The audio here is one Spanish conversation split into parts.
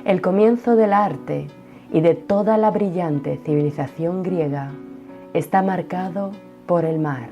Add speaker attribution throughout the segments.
Speaker 1: El comienzo del arte y de toda la brillante civilización griega está marcado por el mar,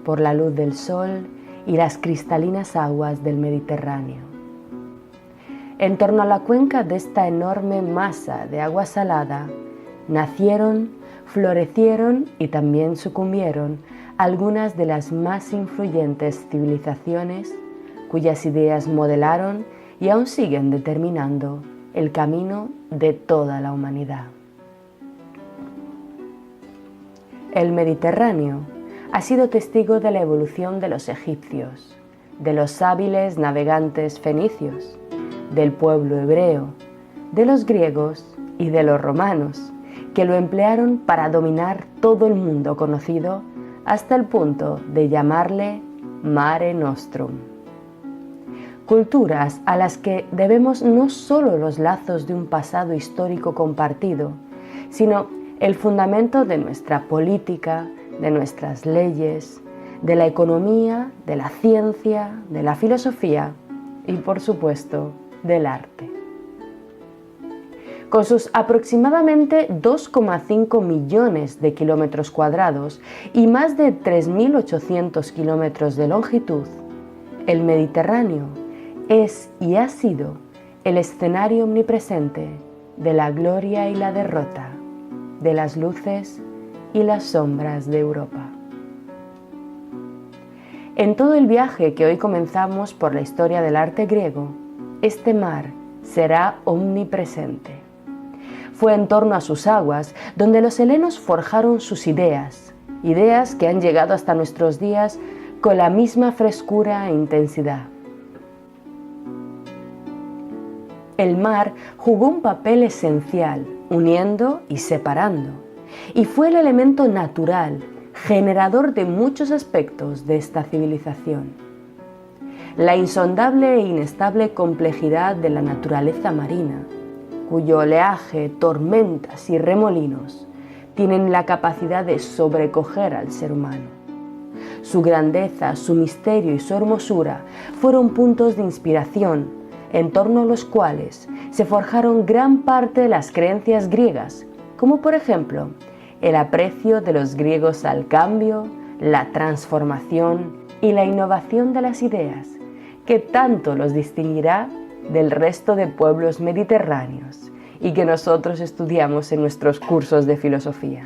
Speaker 1: por la luz del sol y las cristalinas aguas del Mediterráneo. En torno a la cuenca de esta enorme masa de agua salada nacieron, florecieron y también sucumbieron algunas de las más influyentes civilizaciones cuyas ideas modelaron y aún siguen determinando el camino de toda la humanidad. El Mediterráneo ha sido testigo de la evolución de los egipcios, de los hábiles navegantes fenicios, del pueblo hebreo, de los griegos y de los romanos, que lo emplearon para dominar todo el mundo conocido hasta el punto de llamarle Mare Nostrum. Culturas a las que debemos no solo los lazos de un pasado histórico compartido, sino el fundamento de nuestra política, de nuestras leyes, de la economía, de la ciencia, de la filosofía y, por supuesto, del arte. Con sus aproximadamente 2,5 millones de kilómetros cuadrados y más de 3.800 kilómetros de longitud, el Mediterráneo es y ha sido el escenario omnipresente de la gloria y la derrota, de las luces y las sombras de Europa. En todo el viaje que hoy comenzamos por la historia del arte griego, este mar será omnipresente. Fue en torno a sus aguas donde los helenos forjaron sus ideas, ideas que han llegado hasta nuestros días con la misma frescura e intensidad. El mar jugó un papel esencial, uniendo y separando, y fue el elemento natural, generador de muchos aspectos de esta civilización. La insondable e inestable complejidad de la naturaleza marina, cuyo oleaje, tormentas y remolinos tienen la capacidad de sobrecoger al ser humano. Su grandeza, su misterio y su hermosura fueron puntos de inspiración en torno a los cuales se forjaron gran parte de las creencias griegas, como por ejemplo el aprecio de los griegos al cambio, la transformación y la innovación de las ideas, que tanto los distinguirá del resto de pueblos mediterráneos y que nosotros estudiamos en nuestros cursos de filosofía.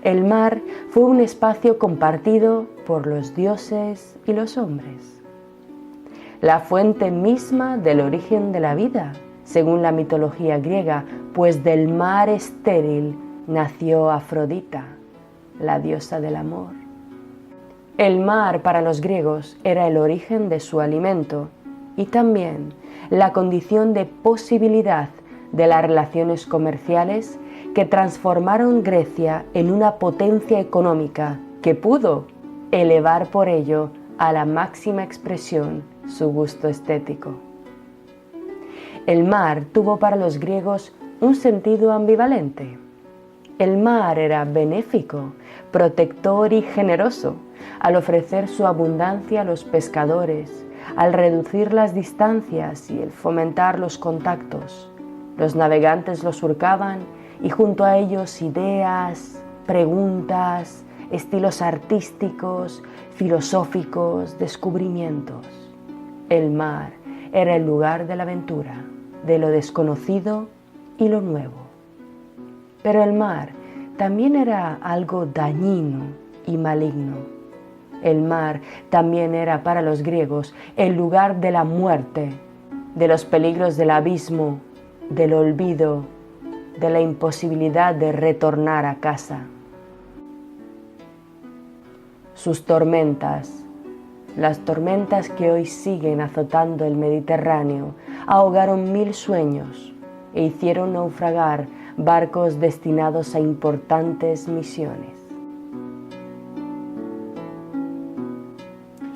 Speaker 1: El mar fue un espacio compartido por los dioses y los hombres. La fuente misma del origen de la vida, según la mitología griega, pues del mar estéril nació Afrodita, la diosa del amor. El mar para los griegos era el origen de su alimento y también la condición de posibilidad de las relaciones comerciales que transformaron Grecia en una potencia económica que pudo elevar por ello a la máxima expresión su gusto estético. El mar tuvo para los griegos un sentido ambivalente. El mar era benéfico, protector y generoso, al ofrecer su abundancia a los pescadores, al reducir las distancias y el fomentar los contactos. Los navegantes lo surcaban y junto a ellos ideas, preguntas, estilos artísticos, filosóficos, descubrimientos. El mar era el lugar de la aventura, de lo desconocido y lo nuevo. Pero el mar también era algo dañino y maligno. El mar también era para los griegos el lugar de la muerte, de los peligros del abismo, del olvido, de la imposibilidad de retornar a casa. Sus tormentas, las tormentas que hoy siguen azotando el Mediterráneo, ahogaron 1000 sueños e hicieron naufragar barcos destinados a importantes misiones.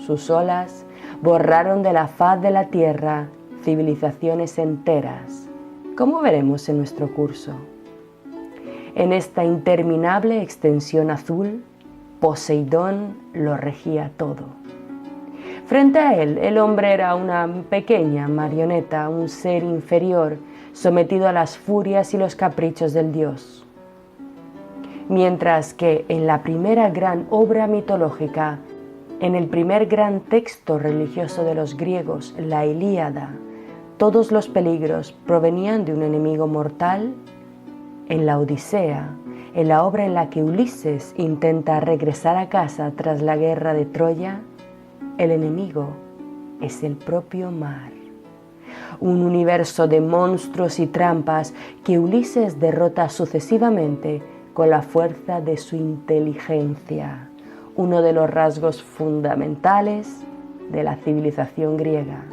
Speaker 1: Sus olas borraron de la faz de la tierra civilizaciones enteras, como veremos en nuestro curso. En esta interminable extensión azul, Poseidón lo regía todo. Frente a él, el hombre era una pequeña marioneta, un ser inferior, sometido a las furias y los caprichos del dios. Mientras que en la primera gran obra mitológica, en el primer gran texto religioso de los griegos, la Ilíada, todos los peligros provenían de un enemigo mortal, en la Odisea, en la obra en la que Ulises intenta regresar a casa tras la guerra de Troya, el enemigo es el propio mar. Un universo de monstruos y trampas que Ulises derrota sucesivamente con la fuerza de su inteligencia, uno de los rasgos fundamentales de la civilización griega.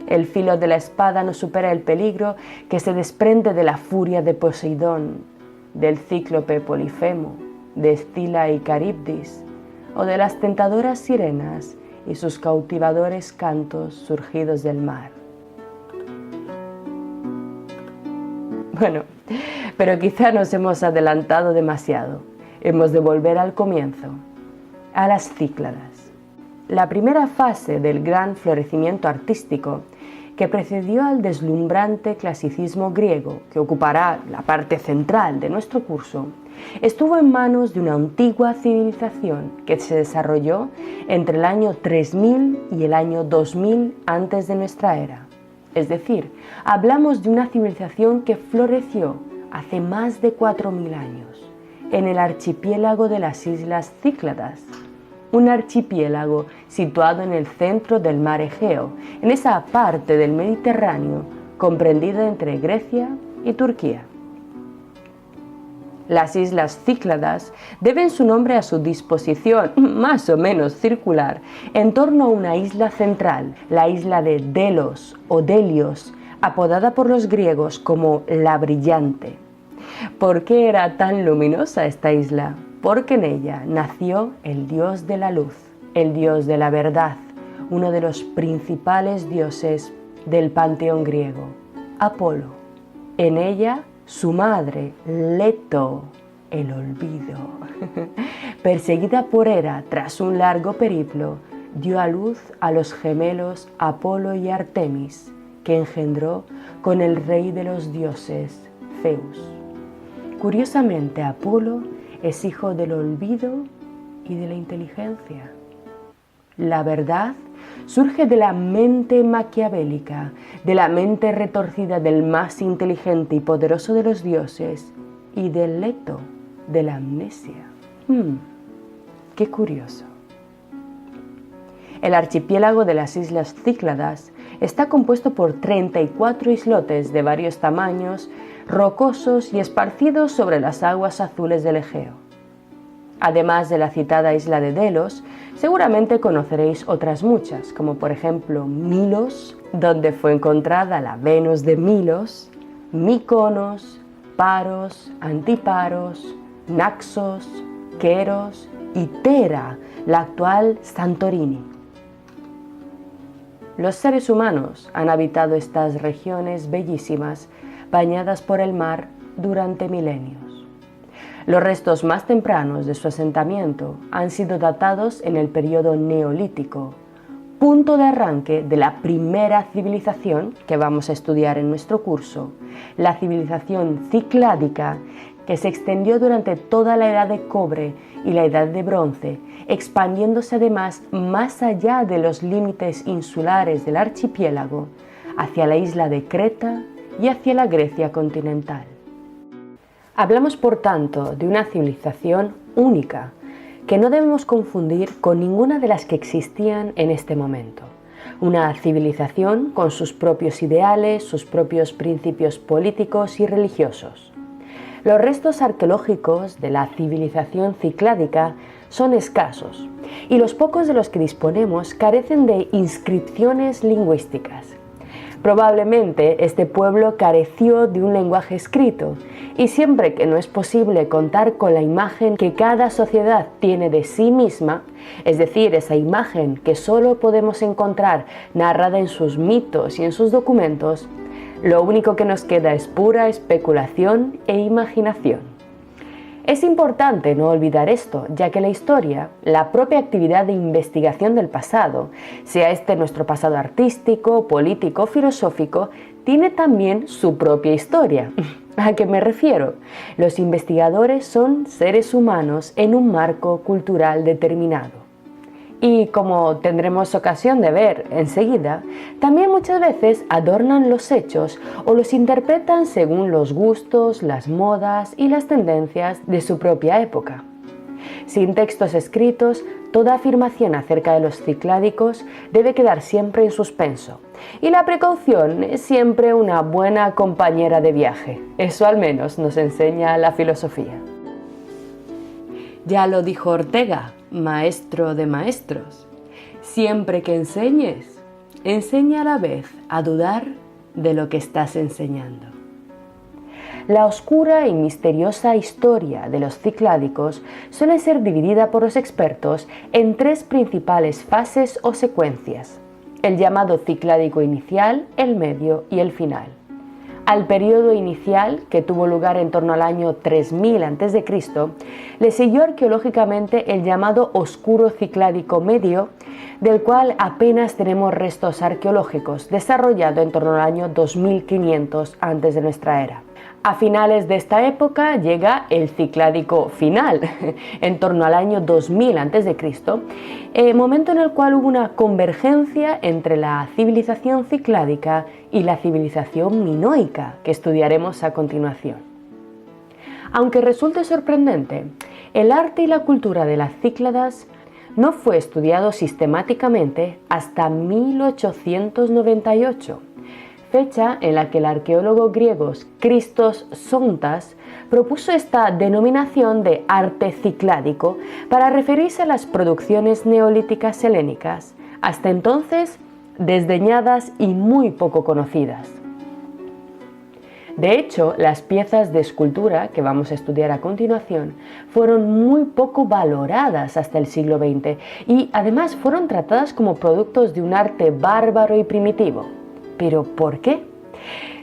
Speaker 1: El filo de la espada no supera el peligro que se desprende de la furia de Poseidón, del cíclope Polifemo, de Escila y Caribdis, o de las tentadoras sirenas y sus cautivadores cantos surgidos del mar. Bueno, pero quizá nos hemos adelantado demasiado. Hemos de volver al comienzo, a las Cícladas. La primera fase del gran florecimiento artístico que precedió al deslumbrante clasicismo griego, que ocupará la parte central de nuestro curso, estuvo en manos de una antigua civilización que se desarrolló entre el año 3000 y el año 2000 antes de nuestra era. Es decir, hablamos de una civilización que floreció hace más de 4000 años en el archipiélago de las Islas Cícladas, un archipiélago situado en el centro del mar Egeo, en esa parte del Mediterráneo comprendida entre Grecia y Turquía. Las Islas Cícladas deben su nombre a su disposición, más o menos circular, en torno a una isla central, la isla de Delos o Delios, apodada por los griegos como la Brillante. ¿Por qué era tan luminosa esta isla? Porque en ella nació el dios de la luz, el dios de la verdad, uno de los principales dioses del panteón griego, Apolo. En ella, su madre, Leto, el olvido, perseguida por Hera tras un largo periplo, dio a luz a los gemelos Apolo y Artemis, que engendró con el rey de los dioses, Zeus. Curiosamente, Apolo es hijo del olvido y de la inteligencia. La verdad surge de la mente maquiavélica, de la mente retorcida del más inteligente y poderoso de los dioses y del Leto, de la amnesia. ¡Qué curioso! El archipiélago de las Islas Cícladas está compuesto por 34 islotes de varios tamaños, rocosos y esparcidos sobre las aguas azules del Egeo. Además de la citada isla de Delos, seguramente conoceréis otras muchas, como por ejemplo Milos, donde fue encontrada la Venus de Milos, Mykonos, Paros, Antiparos, Naxos, Queros y Tera, la actual Santorini. Los seres humanos han habitado estas regiones bellísimas, bañadas por el mar durante milenios. Los restos más tempranos de su asentamiento han sido datados en el periodo neolítico, punto de arranque de la primera civilización que vamos a estudiar en nuestro curso, la civilización cicládica, que se extendió durante toda la edad de cobre y la edad de bronce, expandiéndose además más allá de los límites insulares del archipiélago, hacia la isla de Creta y hacia la Grecia continental. Hablamos, por tanto, de una civilización única, que no debemos confundir con ninguna de las que existían en este momento. Una civilización con sus propios ideales, sus propios principios políticos y religiosos. Los restos arqueológicos de la civilización cicládica son escasos y los pocos de los que disponemos carecen de inscripciones lingüísticas. Probablemente este pueblo careció de un lenguaje escrito y siempre que no es posible contar con la imagen que cada sociedad tiene de sí misma, es decir, esa imagen que solo podemos encontrar narrada en sus mitos y en sus documentos, lo único que nos queda es pura especulación e imaginación. Es importante no olvidar esto, ya que la historia, la propia actividad de investigación del pasado, sea este nuestro pasado artístico, político, filosófico, tiene también su propia historia. ¿A qué me refiero? Los investigadores son seres humanos en un marco cultural determinado. Y como tendremos ocasión de ver enseguida, también muchas veces adornan los hechos o los interpretan según los gustos, las modas y las tendencias de su propia época. Sin textos escritos, toda afirmación acerca de los cicládicos debe quedar siempre en suspenso. Y la precaución es siempre una buena compañera de viaje. Eso al menos nos enseña la filosofía. Ya lo dijo Ortega, maestro de maestros. Siempre que enseñes, enseña a la vez a dudar de lo que estás enseñando. La oscura y misteriosa historia de los cicládicos suele ser dividida por los expertos en tres principales fases o secuencias: el llamado cicládico inicial, el medio y el final. Al periodo inicial, que tuvo lugar en torno al año 3000 a.C., le siguió arqueológicamente el llamado oscuro cicládico medio, del cual apenas tenemos restos arqueológicos, desarrollado en torno al año 2500 antes de nuestra era. A finales de esta época llega el cicládico final, en torno al año 2000 a.C., momento en el cual hubo una convergencia entre la civilización cicládica y la civilización minoica, que estudiaremos a continuación. Aunque resulte sorprendente, el arte y la cultura de las Cícladas no fue estudiado sistemáticamente hasta 1898, fecha en la que el arqueólogo griego Christos Zontas propuso esta denominación de arte cicládico para referirse a las producciones neolíticas helénicas, hasta entonces desdeñadas y muy poco conocidas. De hecho, las piezas de escultura que vamos a estudiar a continuación fueron muy poco valoradas hasta el siglo XX y además fueron tratadas como productos de un arte bárbaro y primitivo. ¿Pero por qué?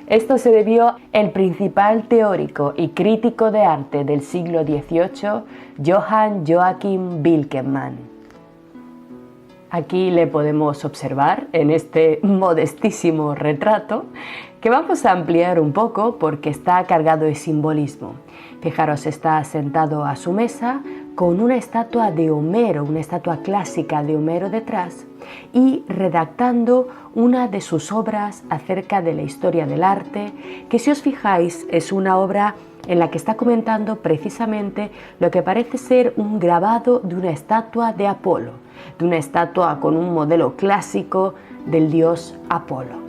Speaker 1: Esto se debió al principal teórico y crítico de arte del siglo XVIII, Johann Joachim Winckelmann. Aquí le podemos observar en este modestísimo retrato, que vamos a ampliar un poco porque está cargado de simbolismo. Fijaros, está sentado a su mesa con una estatua de Homero, una estatua clásica de Homero detrás, y redactando una de sus obras acerca de la historia del arte, que si os fijáis es una obra en la que está comentando precisamente lo que parece ser un grabado de una estatua de Apolo, de una estatua con un modelo clásico del dios Apolo.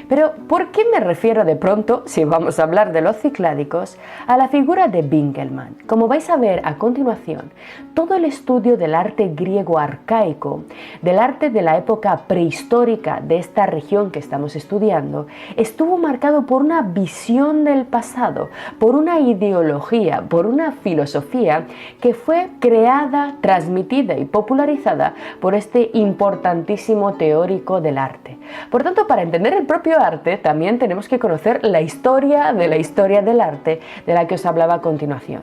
Speaker 1: Pero, ¿por qué me refiero de pronto, si vamos a hablar de los cicládicos, a la figura de Winckelmann? Como vais a ver a continuación, todo el estudio del arte griego arcaico, del arte de la época prehistórica de esta región que estamos estudiando, estuvo marcado por una visión del pasado, por una ideología, por una filosofía que fue creada, transmitida y popularizada por este importantísimo teórico del arte. Por tanto, para entender el propio arte, también tenemos que conocer la historia del arte de la que os hablaba a continuación.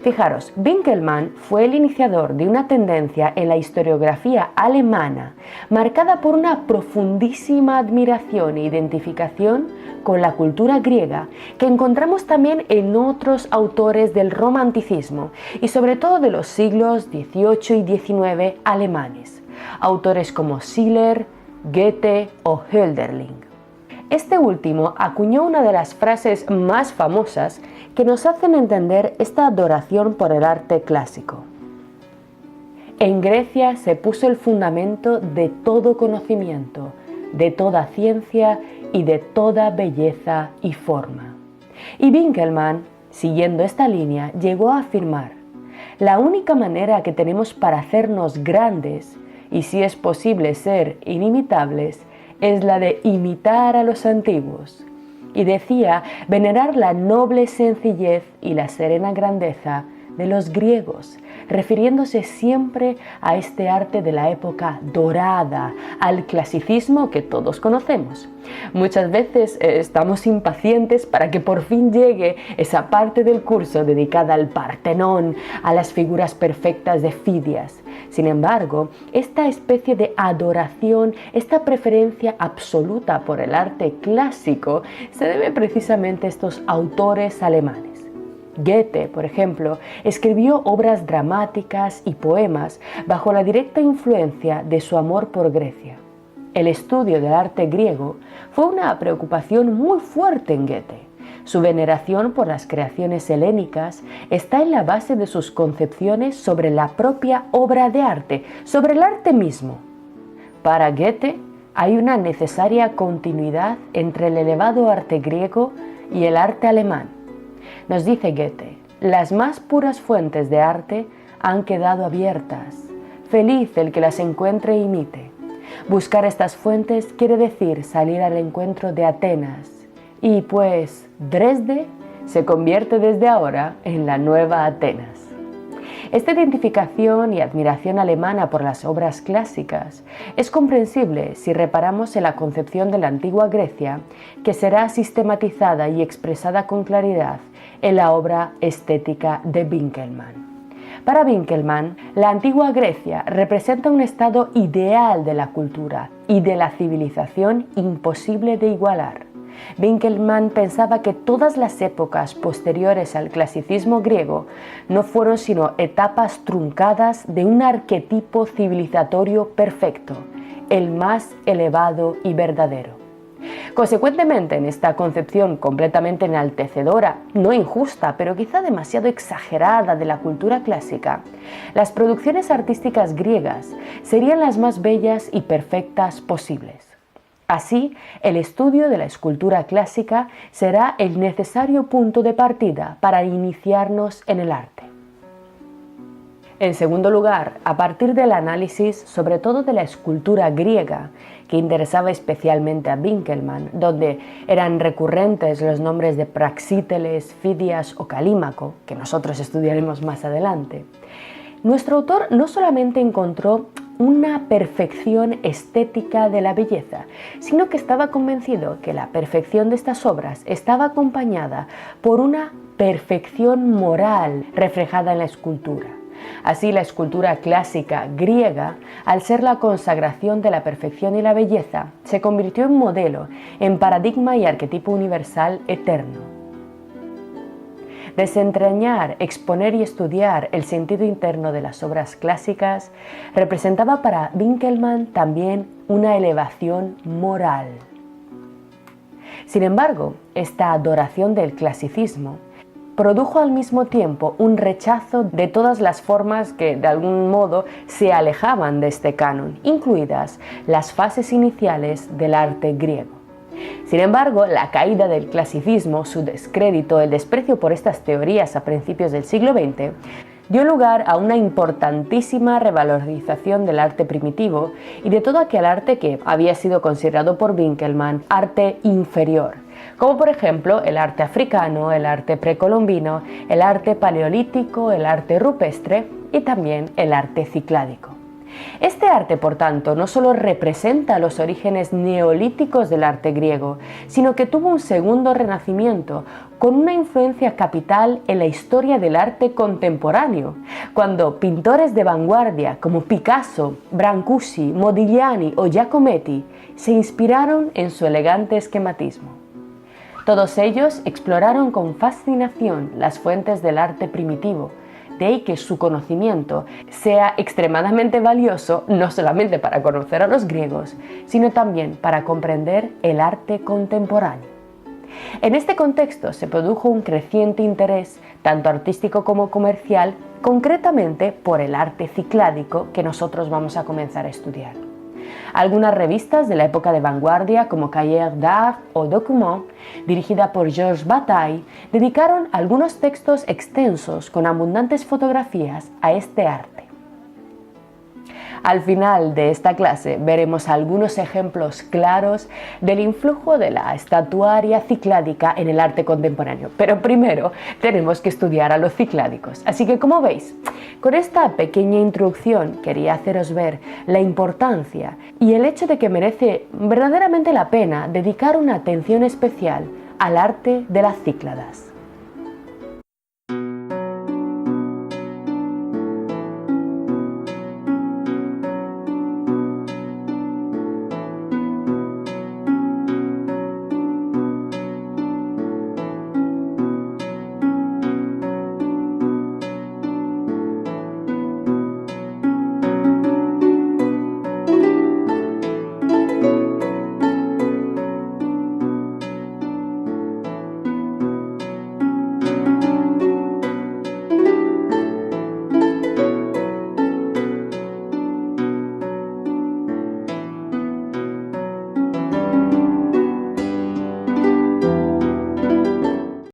Speaker 1: Fijaros, Winckelmann fue el iniciador de una tendencia en la historiografía alemana marcada por una profundísima admiración e identificación con la cultura griega que encontramos también en otros autores del romanticismo y sobre todo de los siglos XVIII y XIX alemanes, autores como Schiller, Goethe o Hölderlin. Este último acuñó una de las frases más famosas que nos hacen entender esta adoración por el arte clásico. En Grecia se puso el fundamento de todo conocimiento, de toda ciencia y de toda belleza y forma. Y Winckelmann, siguiendo esta línea, llegó a afirmar: la única manera que tenemos para hacernos grandes, y si es posible ser inimitables, es la de imitar a los antiguos. Y decía venerar la noble sencillez y la serena grandeza de los griegos, refiriéndose siempre a este arte de la época dorada, al clasicismo que todos conocemos. Muchas veces estamos impacientes para que por fin llegue esa parte del curso dedicada al Partenón, a las figuras perfectas de Fidias. Sin embargo, esta especie de adoración, esta preferencia absoluta por el arte clásico, se debe precisamente a estos autores alemanes. Goethe, por ejemplo, escribió obras dramáticas y poemas bajo la directa influencia de su amor por Grecia. El estudio del arte griego fue una preocupación muy fuerte en Goethe. Su veneración por las creaciones helénicas está en la base de sus concepciones sobre la propia obra de arte, sobre el arte mismo. Para Goethe hay una necesaria continuidad entre el elevado arte griego y el arte alemán. Nos dice Goethe: las más puras fuentes de arte han quedado abiertas. Feliz el que las encuentre e imite. Buscar estas fuentes quiere decir salir al encuentro de Atenas. Y pues Dresde se convierte desde ahora en la nueva Atenas. Esta identificación y admiración alemana por las obras clásicas es comprensible si reparamos en la concepción de la antigua Grecia, que será sistematizada y expresada con claridad en la obra estética de Winckelmann. Para Winckelmann, la antigua Grecia representa un estado ideal de la cultura y de la civilización imposible de igualar. Winckelmann pensaba que todas las épocas posteriores al clasicismo griego no fueron sino etapas truncadas de un arquetipo civilizatorio perfecto, el más elevado y verdadero. Consecuentemente, en esta concepción completamente enaltecedora, no injusta, pero quizá demasiado exagerada de la cultura clásica, las producciones artísticas griegas serían las más bellas y perfectas posibles. Así, el estudio de la escultura clásica será el necesario punto de partida para iniciarnos en el arte. En segundo lugar, a partir del análisis sobre todo de la escultura griega, que interesaba especialmente a Winckelmann, donde eran recurrentes los nombres de Praxíteles, Fidias o Calímaco, que nosotros estudiaremos más adelante, nuestro autor no solamente encontró una perfección estética de la belleza, sino que estaba convencido que la perfección de estas obras estaba acompañada por una perfección moral reflejada en la escultura. Así, la escultura clásica griega, al ser la consagración de la perfección y la belleza, se convirtió en modelo, en paradigma y arquetipo universal eterno. Desentrañar, exponer y estudiar el sentido interno de las obras clásicas representaba para Winckelmann también una elevación moral. Sin embargo, esta adoración del clasicismo produjo al mismo tiempo un rechazo de todas las formas que de algún modo se alejaban de este canon, incluidas las fases iniciales del arte griego. Sin embargo, la caída del clasicismo, su descrédito, el desprecio por estas teorías a principios del siglo XX, dio lugar a una importantísima revalorización del arte primitivo y de todo aquel arte que había sido considerado por Winckelmann arte inferior, como por ejemplo el arte africano, el arte precolombino, el arte paleolítico, el arte rupestre y también el arte cicládico. Este arte, por tanto, no solo representa los orígenes neolíticos del arte griego, sino que tuvo un segundo renacimiento con una influencia capital en la historia del arte contemporáneo, cuando pintores de vanguardia como Picasso, Brancusi, Modigliani o Giacometti se inspiraron en su elegante esquematismo. Todos ellos exploraron con fascinación las fuentes del arte primitivo, de ahí que su conocimiento sea extremadamente valioso no solamente para conocer a los griegos, sino también para comprender el arte contemporáneo. En este contexto se produjo un creciente interés, tanto artístico como comercial, concretamente por el arte cicládico que nosotros vamos a comenzar a estudiar. Algunas revistas de la época de vanguardia como Cahiers d'Art o Document, dirigida por Georges Bataille, dedicaron algunos textos extensos con abundantes fotografías a este arte. Al final de esta clase veremos algunos ejemplos claros del influjo de la estatuaria cicládica en el arte contemporáneo. Pero primero tenemos que estudiar a los cicládicos. Así que, como veis, con esta pequeña introducción quería haceros ver la importancia y el hecho de que merece verdaderamente la pena dedicar una atención especial al arte de las Cícladas.